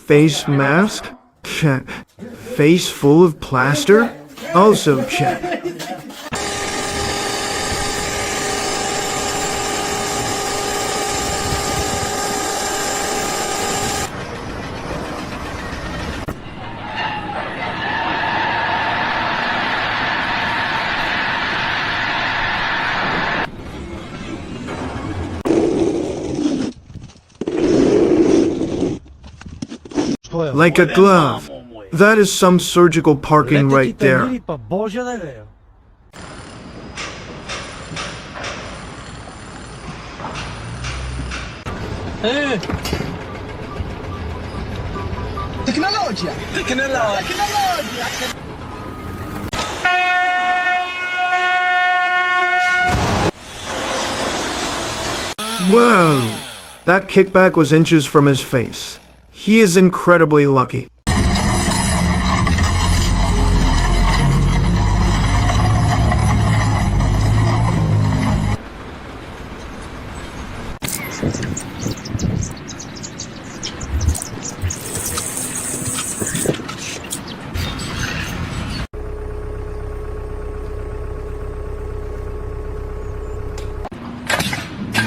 Face mask? Check. Face full of plaster? Also check. Like a glove. That is some surgical parking right there. Tecnologia! Whoa! That kickback was inches from his face. He is incredibly lucky.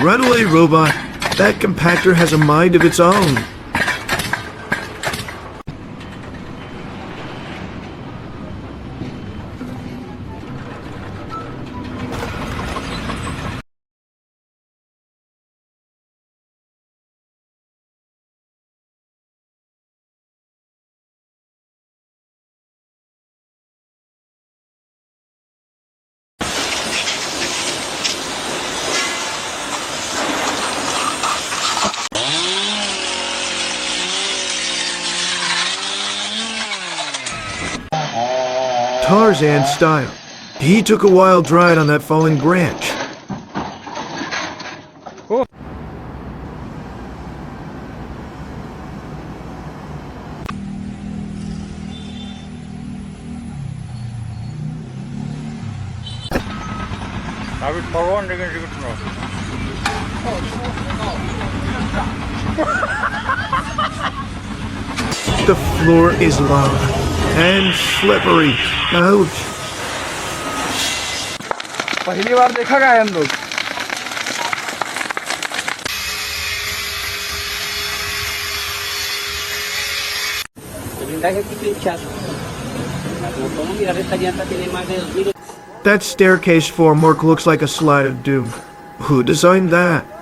Run away, robot. That compactor has a mind of its own. Tarzan style. He took a wild ride on that falling branch. The floor is lava and slippery. Ouch. पहली बार देखा गया है हम लोग That staircase formwork looks like a slide of doom. Who designed that?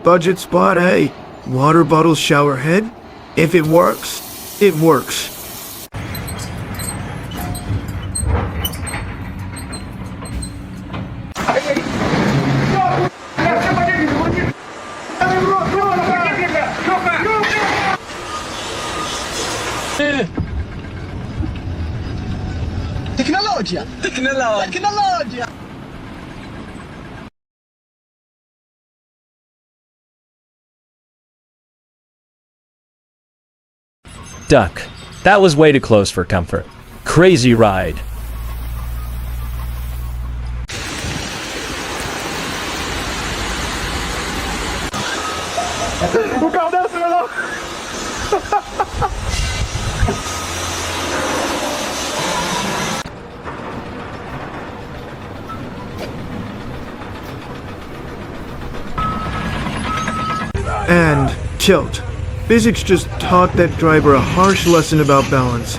Budget spot A. Water bottle shower head. If it works, it works. Tecnologia! Tecnologia! Duck. That was way too close for comfort. Crazy ride. And tilt. Physics just taught that driver a harsh lesson about balance.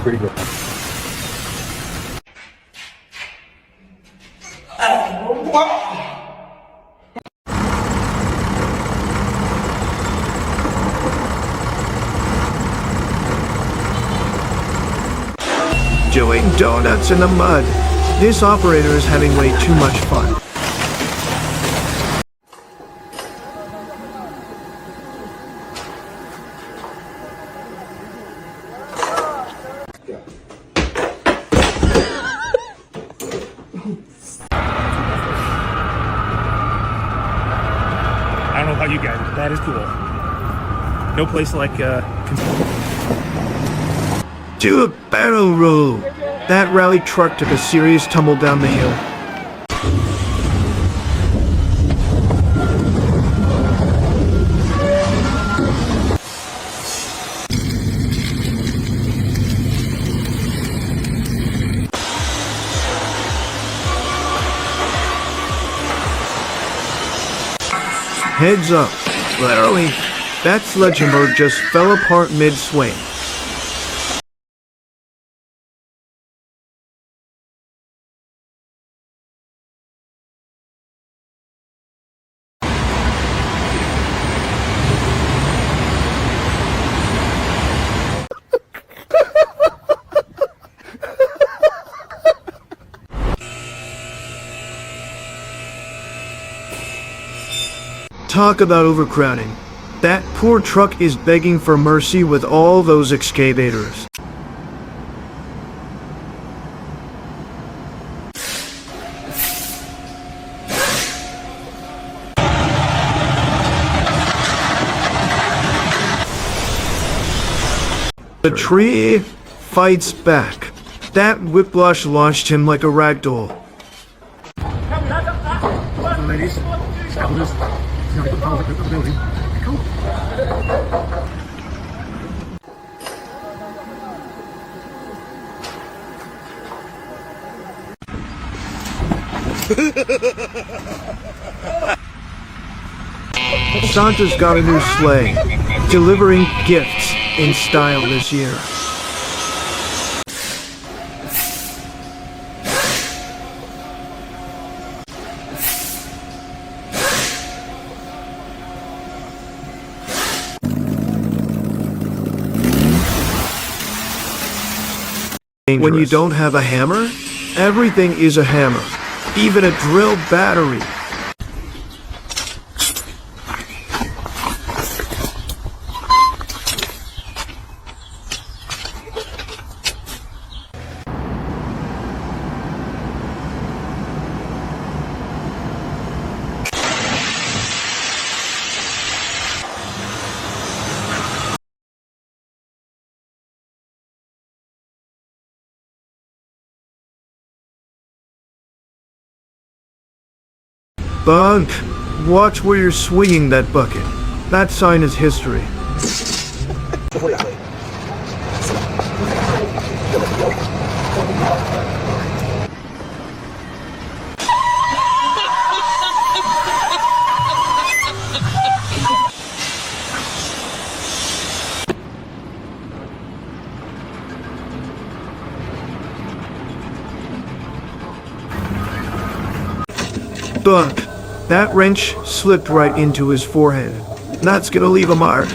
Pretty good. Doing donuts in the mud. This operator is having way too much fun. That is cool. No place like, Do a barrel roll. That rally truck took a serious tumble down the hill. Heads up. Literally, that sledgehammer just fell apart mid-swing. Talk about overcrowding. That poor truck is begging for mercy with all those excavators. The tree fights back. That whiplash launched him like a ragdoll. Santa's got a new sleigh, delivering gifts in style this year. When you don't have a hammer, everything is a hammer, even a drill battery. Bug, watch where you're swinging that bucket. That sign is history. Bug, that wrench slipped right into his forehead. That's gonna leave a mark.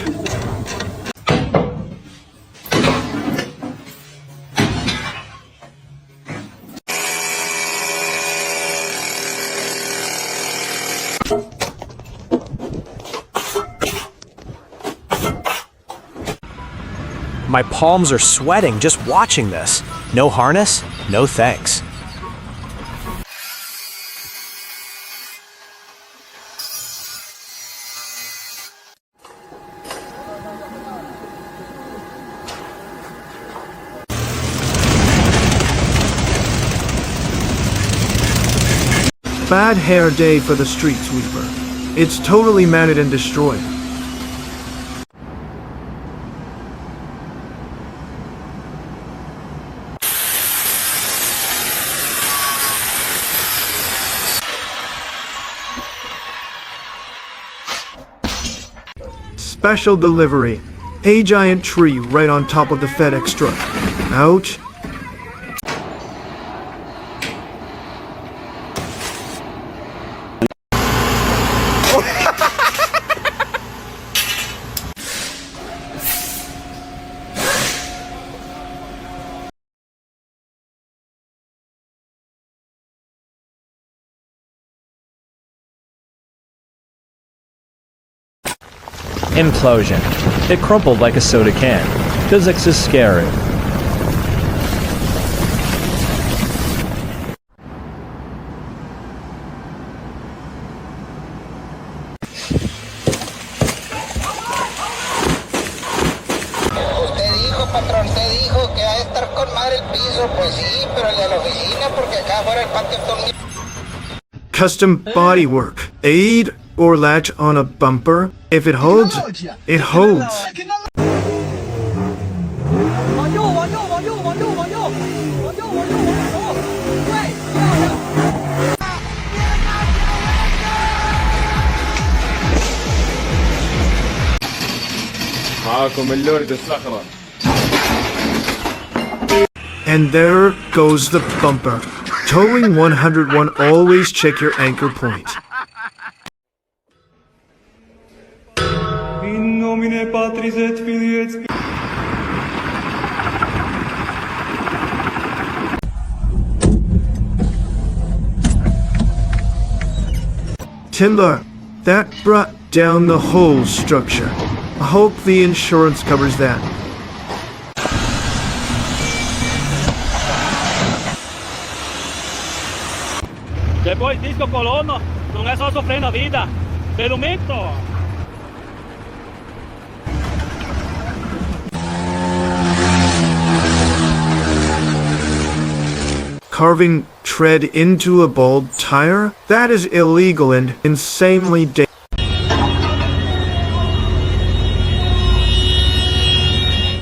My palms are sweating just watching this. No harness? No thanks. Bad hair day for the street sweeper. It's totally matted and destroyed. Special delivery. A giant tree right on top of the FedEx truck. Ouch. Implosion. It crumpled like a soda can. Physics is scary. con madre el piso, pues sí, pero el de la oficina, porque acá afuera el patio está un... Custom bodywork. Aid or latch on a bumper. If it holds, it holds. And there goes the bumper. Towing 101, always check your anchor point. In nomine Patris et Filii et Spiritus. Timber, that brought down the whole structure. I hope the insurance covers that. E poi il disco colonno non è solo soffrire la vita, per un momento. Carving tread into a bald tire? That is illegal and insanely dangerous.